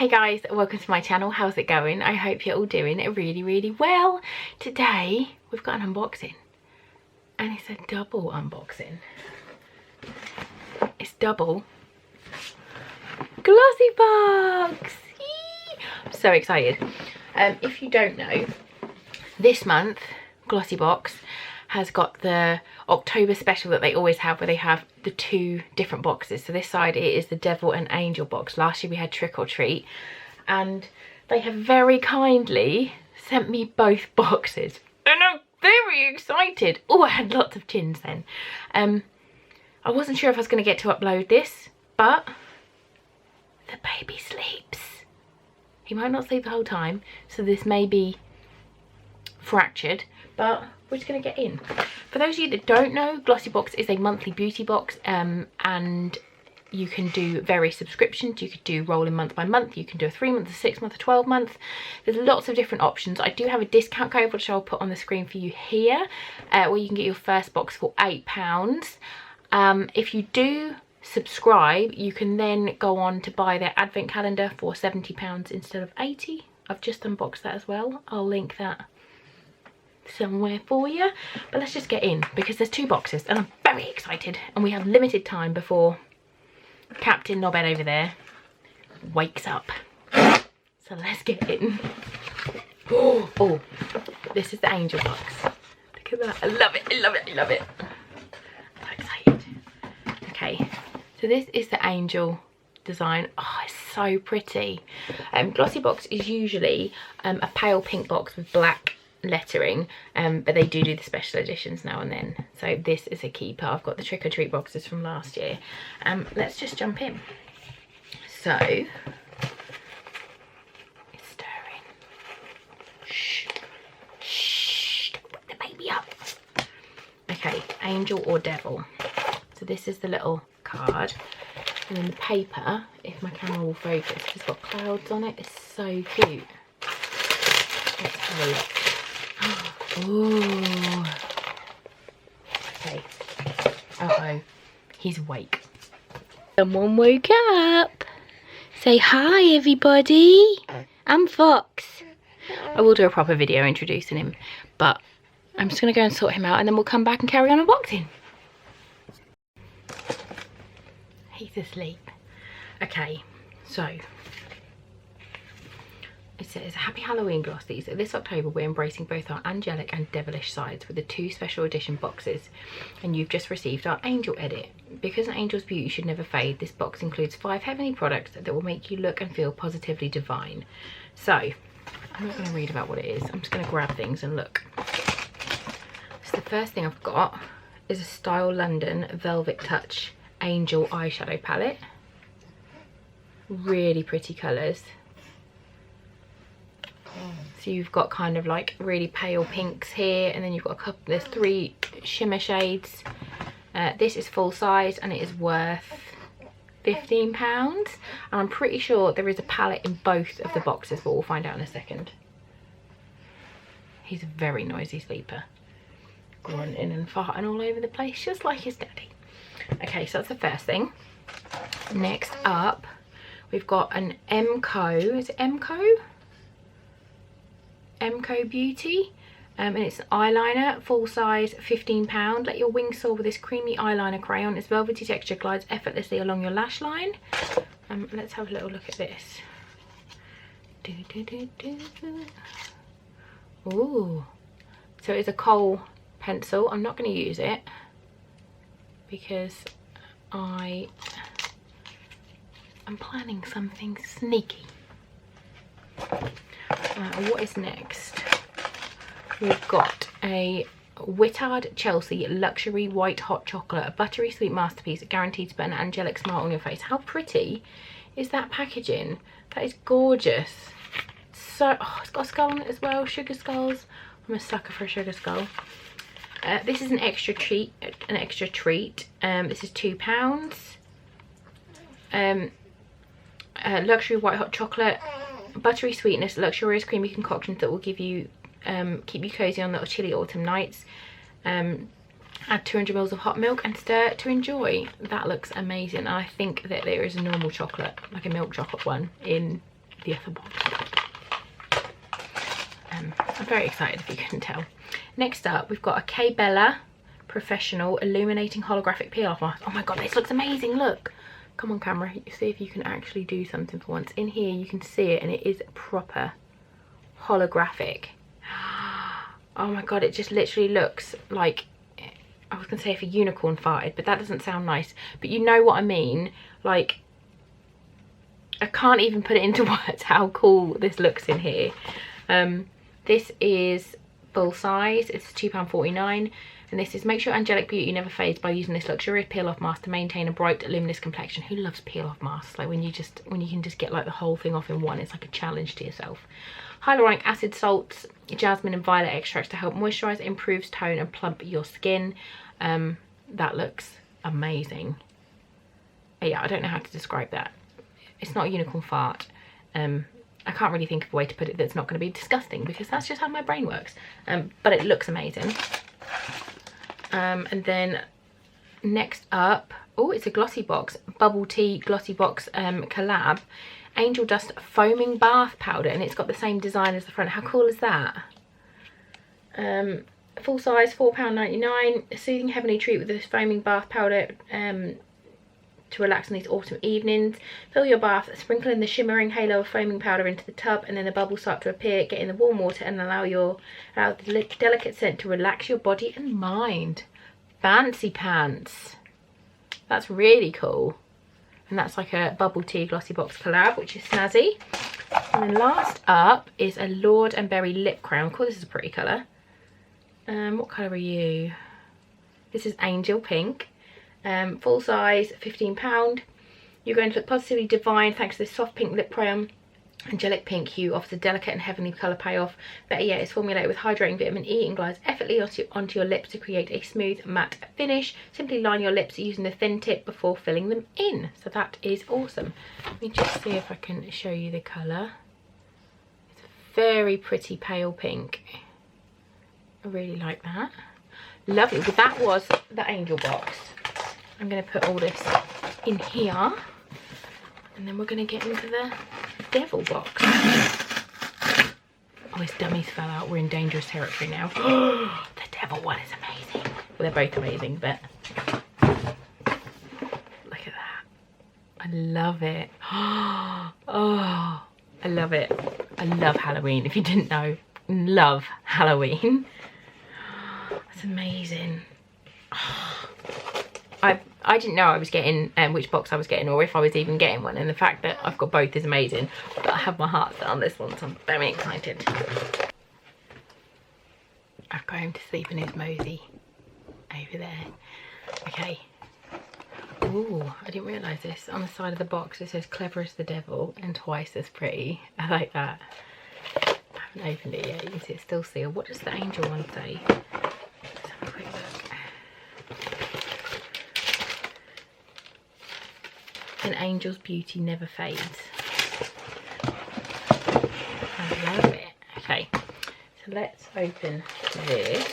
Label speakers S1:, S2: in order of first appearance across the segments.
S1: Hey guys, welcome to my channel. How's it going? I hope you're all doing really well. Today we've got an unboxing and it's a double unboxing. It's double Glossybox. I'm so excited. If you don't know, this month Glossybox has got the October special that they always have, where they have the two different boxes. So this side it is the Devil and Angel box. Last year we had Trick or Treat, and they have very kindly sent me both boxes and I'm very excited. Oh, I had lots of chins then. I wasn't sure if I was going to get to upload this, but the baby sleeps. He might not sleep the whole time, so this may be fractured, but we're just going to get in. For those of you that don't know, Glossybox is a monthly beauty box, and you can do various subscriptions. You could do rolling month by month, you can do a 3-month, a 6-month, a 12-month. There's lots of different options. I do have a discount code which I'll put on the screen for you here, where you can get your first box for £8. If you do subscribe, you can then go on to buy their advent calendar for £70 instead of £80. I've just unboxed that as well. I'll link that somewhere for you, but let's just get in because there's two boxes and I'm very excited, and we have limited time before Captain Knobhead over there wakes up. So let's get in. Oh, this is the Angel box. Look at that. I love it, I love it, I love it. I'm so excited. Okay, so this is the Angel design. Oh, it's so pretty. Glossybox is usually a pale pink box with black lettering, but they do the special editions now and then, so this is a keeper. I've got the Trick or Treat boxes from last year. Let's just jump in. So it's stirring. Shh, don't wake the baby up. Okay, Angel or Devil. So this is the little card, and then the paper, if my camera will focus, it's got clouds on it. It's so cute. Let's have a look. Ooh. Okay. Uh-oh. He's awake. Someone woke up. Say hi, everybody. I'm Fox. I will do a proper video introducing him, but I'm just going to go and sort him out, and then we'll come back and carry on unboxing. He's asleep. Okay, so it says, Happy Halloween Glossies. This October we're embracing both our angelic and devilish sides with the two special edition boxes, and you've just received our Angel edit. Because an angel's beauty should never fade, this box includes 5 heavenly products that will make you look and feel positively divine. So I'm not going to read about what it is, I'm just going to grab things and look. So the first thing I've got is a Style London Velvet Touch Angel eyeshadow palette. Really pretty colours. So you've got kind of like really pale pinks here, and then you've got a couple, there's 3 shimmer shades. This is full size and it is worth £15, and I'm pretty sure there is a palette in both of the boxes, but we'll find out in a second. He's a very noisy sleeper, grunting and farting all over the place just like his daddy. Okay, so that's the first thing. Next up we've got an Emco, is it Emco Beauty, and it's an eyeliner, full size, £15. Let your wings soar with this creamy eyeliner crayon. Its velvety texture glides effortlessly along your lash line. Let's have a little look at this. Ooh, so it's a kohl pencil. I'm not going to use it because I'm planning something sneaky. What is next? We've got a Whittard Chelsea Luxury White Hot Chocolate, a buttery sweet masterpiece guaranteed to put an angelic smile on your face. How pretty is that packaging? That is gorgeous. So, oh, it's got a skull on it as well, sugar skulls. I'm a sucker for a sugar skull. This is an extra treat. This is £2. Luxury White Hot Chocolate, buttery sweetness, luxurious creamy concoctions that will give you keep you cozy on the chilly autumn nights. Add 200 ml of hot milk and stir to enjoy. That looks amazing. I think that there is a normal chocolate, like a milk chocolate one, in the other one. I'm very excited if you couldn't tell. Next up, we've got a K Bella Professional Illuminating Holographic Peel Off Mask. Oh my god, this looks amazing, look. Come on camera, see if you can actually do something for once. In here you can see it and it is proper holographic. Oh my god, it just literally looks like, I was gonna say if a unicorn farted, but that doesn't sound nice. But you know what I mean, like, I can't even put it into words how cool this looks in here. This is full size, it's £2.49. And this is, make sure angelic beauty never fades by using this luxurious peel off mask to maintain a bright luminous complexion. Who loves peel off masks? Like when you can just get like the whole thing off in one, it's like a challenge to yourself. Hyaluronic acid salts, jasmine and violet extracts to help moisturize, improves tone and plump your skin. That looks amazing. Yeah, I don't know how to describe that. It's not a unicorn fart. I can't really think of a way to put it that's not going to be disgusting, because that's just how my brain works. But it looks amazing. And then next up, oh, it's a Glossybox, Bubble Tea Glossybox collab. Angel Dust Foaming Bath Powder, and it's got the same design as the front. How cool is that? Full size, £4.99. A soothing heavenly treat with this foaming bath powder to relax on these autumn evenings. Fill your bath, sprinkle in the shimmering halo of foaming powder into the tub, and then the bubbles start to appear. Get in the warm water and allow the delicate scent to relax your body and mind. Fancy pants. That's really cool. And that's like a Bubble Tea Glossybox collab, which is snazzy. And then last up is a Lord and Berry lip crown. Cool, this is a pretty colour. What colour are you? This is Angel Pink. Full size, £15. You're going to look positively divine thanks to this soft pink lip crayon. Angelic pink hue offers a delicate and heavenly colour payoff. Better yet, it's formulated with hydrating vitamin E and glides effortlessly onto your lips to create a smooth matte finish. Simply line your lips using the thin tip before filling them in. So that is awesome. Let me just see if I can show you the colour. It's a very pretty pale pink. I really like that. Lovely. Well, that was the Angel box. I'm going to put all this in here, and then we're going to get into the Devil box. Oh, his dummies fell out. We're in dangerous territory now. The Devil one is amazing. Well, they're both amazing, but look at that. I love it. Oh, I love it. I love Halloween. If you didn't know, love Halloween. That's amazing. I didn't know I was getting which box I was getting, or if I was even getting one, and the fact that I've got both is amazing. But I have my heart set on this one, so I'm very excited. I've got him to sleep in his mosey over there. Okay. Ooh, I didn't realise this. On the side of the box it says clever as the devil and twice as pretty. I like that. I haven't opened it yet. You can see it's still sealed. What does the Angel one say? Let's have a quick look. An angel's beauty never fades. I love it. Okay, so let's open this.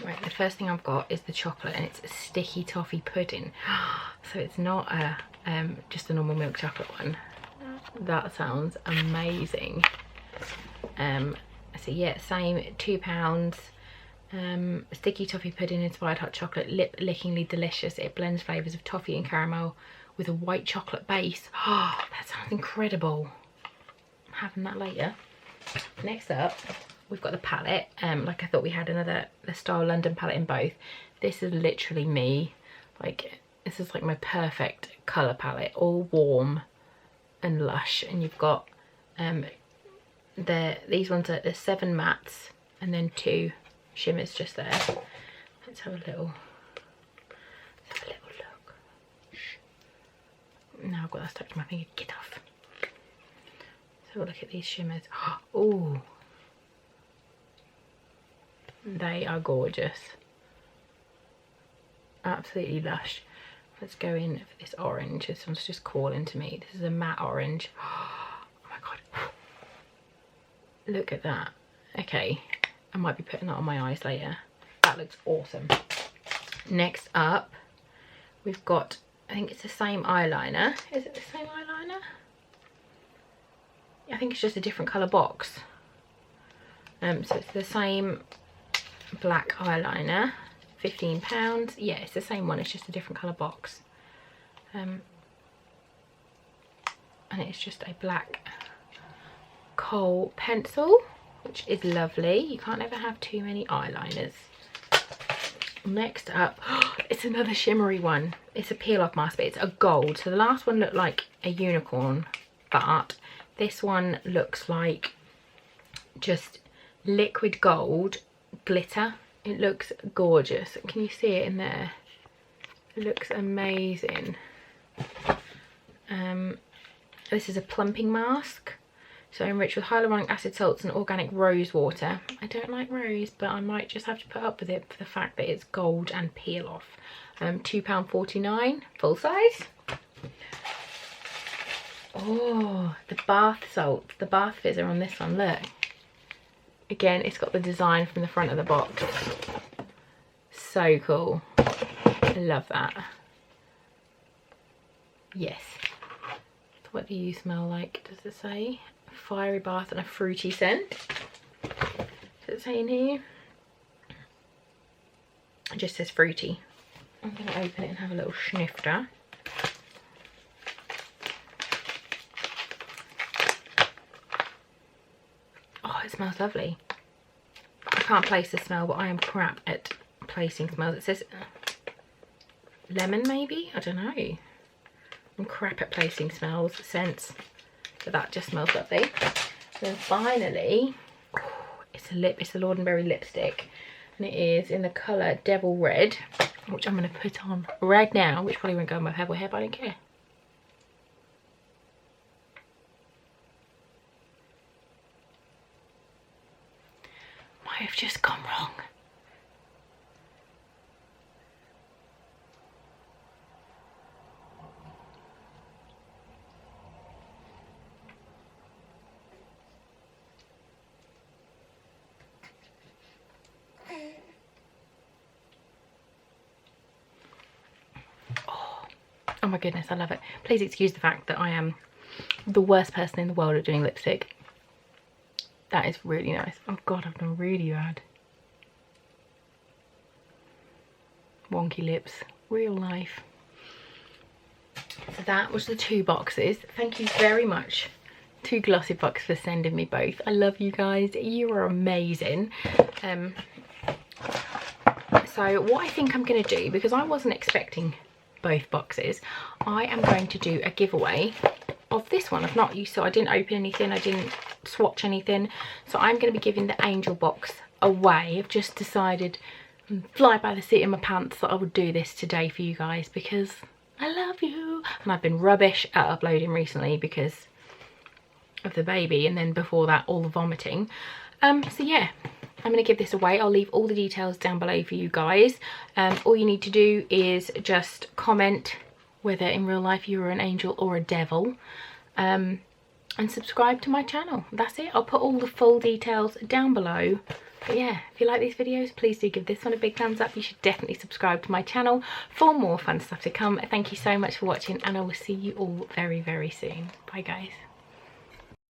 S1: Right, the first thing I've got is the chocolate, and it's a sticky toffee pudding. So it's not a just a normal milk chocolate one. That sounds amazing. So yeah, same, £2. Sticky toffee pudding inspired hot chocolate, lip lickingly delicious. It blends flavours of toffee and caramel with a white chocolate base. Oh, that sounds incredible. I'm having that later. Next up, we've got the palette. Like I thought we had another the Style London palette in both. This is literally me. Like, this is like my perfect colour palette, all warm and lush. And you've got these ones are the 7 mattes and then 2 shimmers just there. Let's have a little look. Now I've got that stuck to my finger. Get off. So look at these shimmers. Oh, they are gorgeous. Absolutely lush. Let's go in for this orange. This one's just calling to me. This is a matte orange. Oh my god. Look at that. Okay, I might be putting that on my eyes later. That looks awesome. Next up we've got, I think it's the same eyeliner. Is it the same eyeliner? I think it's just a different colour box. So it's the same black eyeliner, £15. Yeah, it's the same one, it's just a different colour box. And it's just a black kohl pencil, which is lovely. You can't ever have too many eyeliners. Next up, it's another shimmery one. It's a peel off mask, but it's a gold. So the last one looked like a unicorn, but this one looks like just liquid gold glitter. It looks gorgeous. Can you see it in there? It looks amazing. This is a plumping mask. So enriched with hyaluronic acid salts and organic rose water. I don't like rose, but I might just have to put up with it for the fact that it's gold and peel off. £2.49, full size. Oh, the bath salts, the bath fizz are on this one, look. Again, it's got the design from the front of the box. So cool. I love that. Yes. What do you smell like? Does it say? Fiery bath and a fruity scent. Does it say in here? It just says fruity. I'm going to open it and have a little snifter. Oh, it smells lovely. I can't place the smell, but I am crap at placing smells. It says lemon maybe? I don't know. I'm crap at placing smells, scents. So that just smells lovely. Then finally, it's a Lord & Berry lipstick, and it is in the colour Devil Red, which I'm going to put on right now, which probably won't go on my hair, but I don't care. Might have just gone wrong. Oh my goodness, I love it. Please excuse the fact that I am the worst person in the world at doing lipstick. That is really nice. Oh god, I've done really bad. Wonky lips, real life. So that was the 2 boxes. Thank you very much to Glossybox for sending me both. I love you guys, you are amazing. So what I think I'm going to do, because I wasn't expecting both boxes, I am going to do a giveaway of this one. I've not used, so I didn't open anything, I didn't swatch anything, so I'm going to be giving the Angel box away. I've just decided, fly by the seat of my pants, that I would do this today for you guys because I love you. And I've been rubbish at uploading recently because of the baby, and then before that all the vomiting. So yeah, I'm going to give this away. I'll leave all the details down below for you guys. All you need to do is just comment whether in real life you are an angel or a devil, and subscribe to my channel. That's it. I'll put all the full details down below. But yeah, if you like these videos, please do give this one a big thumbs up. You should definitely subscribe to my channel for more fun stuff to come. Thank you so much for watching, and I will see you all very, very soon. Bye guys.